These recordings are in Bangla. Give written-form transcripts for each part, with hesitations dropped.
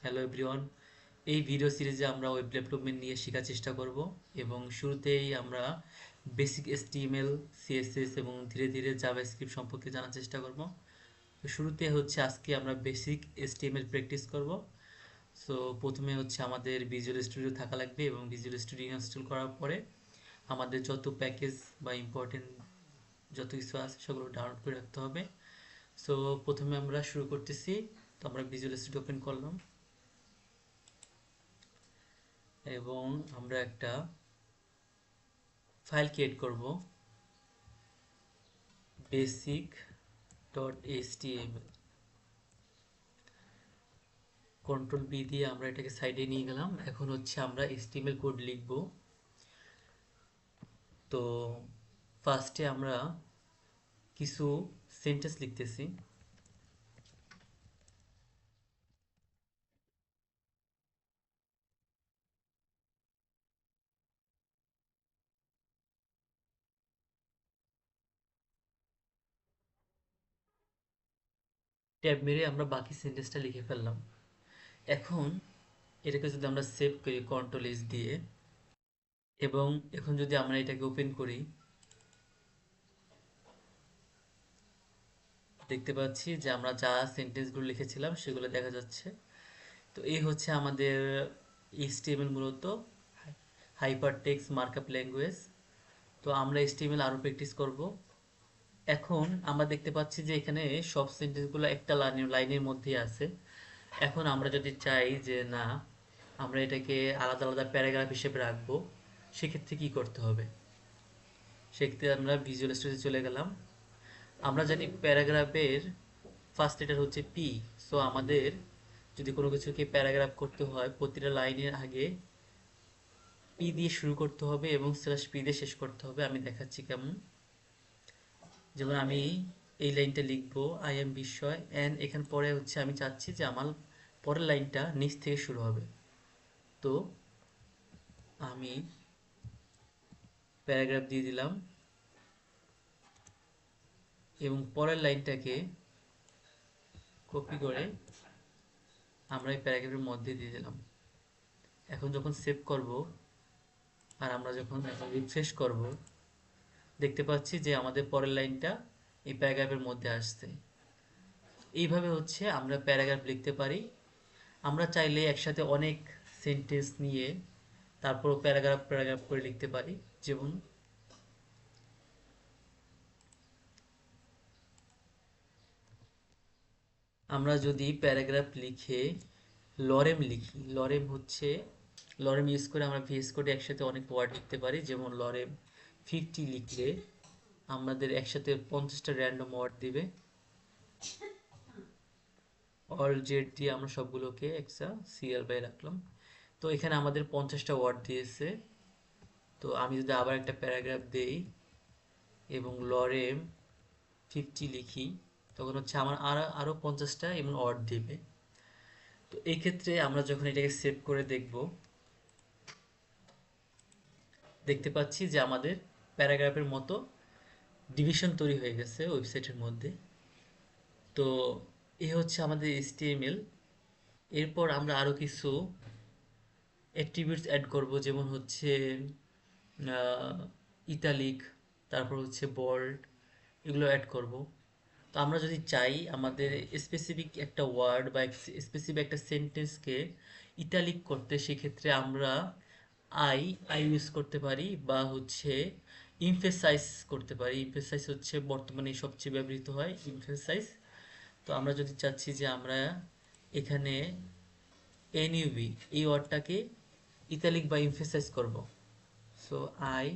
Hello everyone. এই ভিডিও সিরিজে আমরা ওয়েব ডেভেলপমেন্ট নিয়ে শেখার চেষ্টা করব এবং শুরুতেই আমরা বেসিক HTML, CSS এবং ধীরে ধীরে জাভাস্ক্রিপ্ট সম্পর্কে জানার চেষ্টা করব। তো শুরুতে হচ্ছে আজকে আমরা বেসিক HTML প্র্যাকটিস করব। সো প্রথমে হচ্ছে আমাদের ভিজুয়াল স্টুডিও থাকা লাগবে এবং ভিজুয়াল স্টুডিও ইনস্টল করার পরে আমাদের যত প্যাকেজ বা ইম্পর্টেন্ট যত কিছু আছে সেগুলো ডাউনলোড করে রাখতে হবে। সো প্রথমে আমরা শুরু করতেছি। তো আমরা ভিজুয়াল স্টুডিও ওপেন করলাম এবং আমরা একটা ফাইল ক্রিয়েট করব basic.html। কন্ট্রোল বি দিয়ে আমরা এটাকে সাইডে নিয়ে গেলাম। এখন হচ্ছে আমরা HTML কোড লিখব। তো ফার্স্টে আমরা কিছু সেন্টেন্স লিখতেছি। ট্যাব মেরে আমরা বাকি সেন্টেন্সটা লিখে ফেললাম। এখন এটাকে যদি আমরা সেভ করি কন্ট্রোল এস দিয়ে এবং এখন যদি আমরা এটাকে ওপেন করি, দেখতে পাচ্ছি যে আমরা যা সেন্টেন্সগুলো লিখেছিলাম সেগুলো দেখা যাচ্ছে। তো এই হচ্ছে আমাদের HTML, মূলত হাইপারটেক্সট মার্কআপ ল্যাঙ্গুয়েজ। তো আমরা HTML আরও প্র্যাকটিস করব। এখন আমরা দেখতে পাচ্ছি যে এখানে সব সেন্টেন্সগুলো একটা লাইনের মধ্যেই আছে। এখন আমরা যদি চাই যে না, আমরা এটাকে আলাদা আলাদা প্যারাগ্রাফ হিসেবে রাখবো, সেক্ষেত্রে কি করতে হবে? সেক্ষেত্রে আমরা ভিজুয়াল স্টুডিওতে চলে গেলাম। আমরা জানি প্যারাগ্রাফের ফার্স্ট লেটার হচ্ছে পি। সো আমাদের যদি কোনো কিছুকে প্যারাগ্রাফ করতে হয়, প্রতিটা লাইনের আগে পি দিয়ে শুরু করতে হবে এবং স্ল্যাশ পি দিয়ে শেষ করতে হবে। আমি দেখাচ্ছি কেমন। যেমন আমি এই লাইনটা লিখবো, আই এম বিস্ময়, অ্যান্ড এখান পরে হচ্ছে আমি চাচ্ছি যে আমার পরের লাইনটা নিচ থেকে শুরু হবে। তো আমি প্যারাগ্রাফ দিয়ে দিলাম এবং পরের লাইনটাকে কপি করে আমরা এই প্যারাগ্রাফের মধ্যে দিয়ে দিলাম। এখন যখন সেভ করব আর আমরা যখন এখন রিফ্রেশ করব, দেখতে পাচ্ছি যে আমাদের পরের লাইনটা এই প্যারাগ্রাফের মধ্যে আসছে। এইভাবে হচ্ছে আমরা প্যারাগ্রাফ লিখতে পারি। আমরা চাইলে একসাথে অনেক সেন্টেন্স নিয়ে তারপর প্যারাগ্রাফ প্যারাগ্রাফ করে লিখতে পারি। যেমন আমরা যদি প্যারাগ্রাফ লিখে লরেম লিখি, লরেম ইউজ করে আমরা ভিএস কোডে একসাথে অনেক ওয়ার্ড লিখতে পারি। যেমন লরেম 50 লিখলে আমাদের একসাথে 50টা র্যান্ডম ওয়ার্ড দিবে। অল জেড দিয়ে আমরা সবগুলোকে একটা সিএল বাই রাখলাম। তো এখানে আমাদের 50টা ওয়ার্ড দিয়েছে। তো আমি যদি আবার একটা প্যারাগ্রাফ দেই এবং লরেম 50 লিখি, তখন হচ্ছে আমার আরো 50টা এমন ওয়ার্ড দিবে। তো এই ক্ষেত্রে আমরা যখন এটাকে সেভ করে দেখব, দেখতে পাচ্ছি যে আমাদের প্যারাগ্রাফের মতো ডিভিশন তৈরি হয়ে গেছে ওয়েবসাইটের মধ্যে। তো এই হচ্ছে আমাদের HTML। এরপর আমরা আরো কিছু অ্যাট্রিবিউটস অ্যাড করব, যেমন হচ্ছে ইতালিক, তারপর হচ্ছে বোল্ড, এগুলো অ্যাড করব। তো আমরা যদি চাই আমাদের স্পেসিফিক একটা ওয়ার্ড বা স্পেসিফিক একটা সেন্টেন্সকে ইটালিক করতে, সেক্ষেত্রে আমরা আই আই ইউজ করতে পারি বা হচ্ছে ইমফেসাইজ করতে পারি। ইমফেসাইজ হচ্ছে বর্তমানে সবচেয়ে ব্যবহৃত হয়, ইমফেসাইজ। তো আমরা যদি চাচ্ছি যে আমরা এখানে এনইউভি এই ওয়ার্ডটাকে ইতালিক বা ইমফেসাইজ করব, সো আই,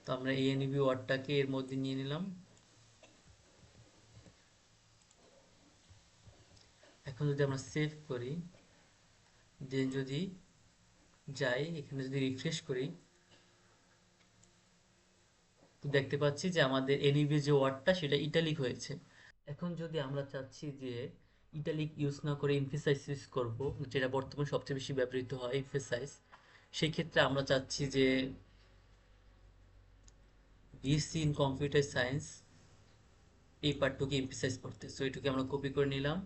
তো আমরা এই এনইউভি ওয়ার্ডটাকে এর মধ্যে নিয়ে নিলাম। এখন যদি আমরা সেভ করি, দেন যদি যাই এখানে যদি রিফ্রেশ করি, তো দেখতে পাচ্ছি যে আমাদের এনইভি যে ওয়ার্ডটা সেটা ইটালিক হয়েছে। এখন যদি আমরা চাচ্ছি যে ইটালিক ইউজ না করে এমফেসাইজ ইউজ করব, যেটা বর্তমানে সবচেয়ে বেশি ব্যবহৃত হয় এমফেসাইজ, সেই ক্ষেত্রে আমরা চাচ্ছি যে বিএসসি ইন কম্পিউটার সায়েন্স এই পার্টটুকু এমফেসাইজ করতে। সো এটুকু আমরা কপি করে নিলাম।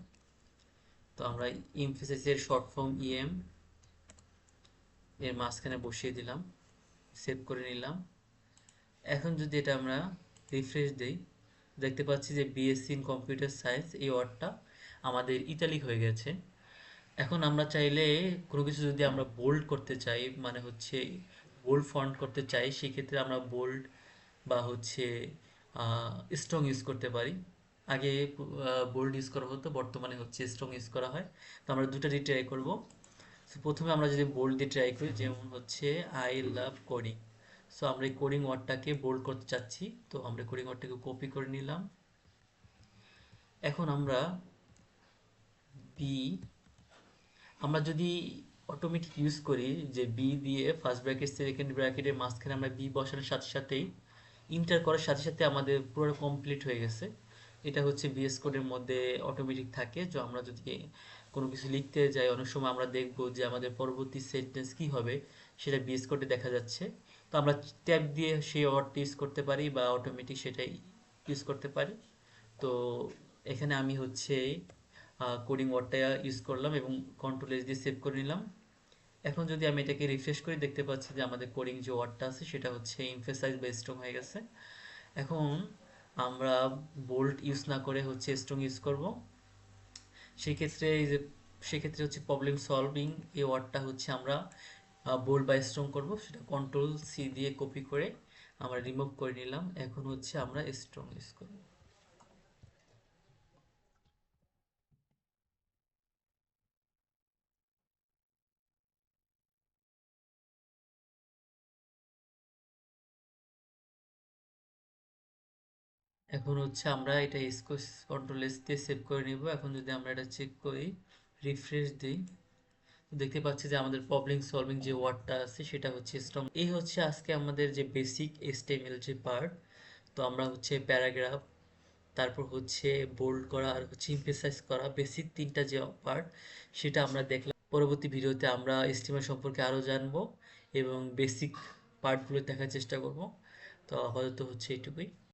তো আমরা এমফেসিসের শর্ট ফর্ম ইএম এর মাঝখানে বসিয়ে দিলাম, সেভ করে নিলাম। এখন যদি এটা আমরা রিফ্রেশ দেই, দেখতে পাচ্ছি যে বিএসসি ইন কম্পিউটার সায়েন্স এই ওয়ার্ডটা আমাদের ইতালিক হয়ে গেছে। এখন আমরা চাইলে কোনো কিছু যদি আমরা বোল্ড করতে চাই, মানে হচ্ছে বোল্ড ফন্ট করতে চাই, সেক্ষেত্রে আমরা বোল্ড বা হচ্ছে স্ট্রং ইউজ করতে পারি। আগে বোল্ড ইউজ করা হতো, বর্তমানে হচ্ছে স্ট্রং ইউজ করা হয়। তো আমরা দুটারই ট্রাই করব। সো প্রথমে আমরা যদি বোল্ড দিয়ে ট্রাই করি, যেমন হচ্ছে আই লাভ কোডিং। সো আমরা এই কোডিং ওয়ার্ডটাকে বোল্ড করতে চাচ্ছি, তো আমরা কোডিং ওয়ার্ডটাকে কপি করে নিলাম। এখন আমরা বি, আমরা যদি অটোমেটিক ইউজ করি যে বি দিয়ে ফার্স্ট ব্র্যাকেট সেকেন্ড ব্র্যাকেটের মাঝখানে আমরা বি বসানোর সাথে সাথেই ইন্টার করার সাথে সাথে আমাদের পুরো কমপ্লিট হয়ে গেছে। এটা হচ্ছে বিএস কোডের মধ্যে অটোমেটিক থাকে। যে আমরা যদি কোনো কিছু লিখতে যাই, অনেক সময় আমরা দেখব যে আমাদের পরবর্তী সেন্টেন্স কি হবে সেটা বিএস কোডে দেখা যাচ্ছে। তো আমরা ট্যাব দিয়ে সেই ওয়ার্ডটি ইউজ করতে পারি বা অটোমেটিক সেটাই ইউজ করতে পারি। তো এখানে আমি হচ্ছে কোডিং ওয়ার্ডটা ইউজ করলাম এবং কন্ট্রোল এস দিয়ে সেভ করে নিলাম। এখন যদি আমি এটাকে রিফ্রেশ করি, দেখতে পাচ্ছি যে আমাদের কোডিং যে ওয়ার্ডটা আছে সেটা হচ্ছে এমফেসাইজ বা স্ট্রং হয়ে গেছে। এখন আমরা বোল্ড ইউজ না করে হচ্ছে স্ট্রং ইউজ করব। সেক্ষেত্রে এই যে সেক্ষেত্রে হচ্ছে প্রবলেম সলভিং এই ওয়ার্ডটা হচ্ছে আমরা বোল্ড বা স্ট্রং করব, সেটা কন্ট্রোল সি দিয়ে কপি করে আমরা রিমুভ করে নিলাম। এখন হচ্ছে আমরা স্ট্রং ইউজ করব। এখন হচ্ছে আমরা এটা কন্ট্রোল এস দিয়ে সেভ করে নিব। এখন যদি আমরা এটা চেক করি, রিফ্রেশ দিই, দেখতে পাচ্ছি যে আমাদের প্রবলেম সলভিং যে ওয়ার্ডটা আছে সেটা হচ্ছে স্ট্রং। এই হচ্ছে আজকে আমাদের যে বেসিক এইচটিএমএল যে পার্ট। তো আমরা হচ্ছে প্যারাগ্রাফ, তারপর হচ্ছে বোল্ড করা আর হচ্ছে এমফেসাইজ করা, বেসিক তিনটা যে পার্ট সেটা আমরা দেখলাম। পরবর্তী ভিডিওতে আমরা এইচটিএমএল সম্পর্কে আরো জানবো এবং বেসিক পার্টগুলো দেখার চেষ্টা করব। তো আপাতত হচ্ছে এইটুকুই।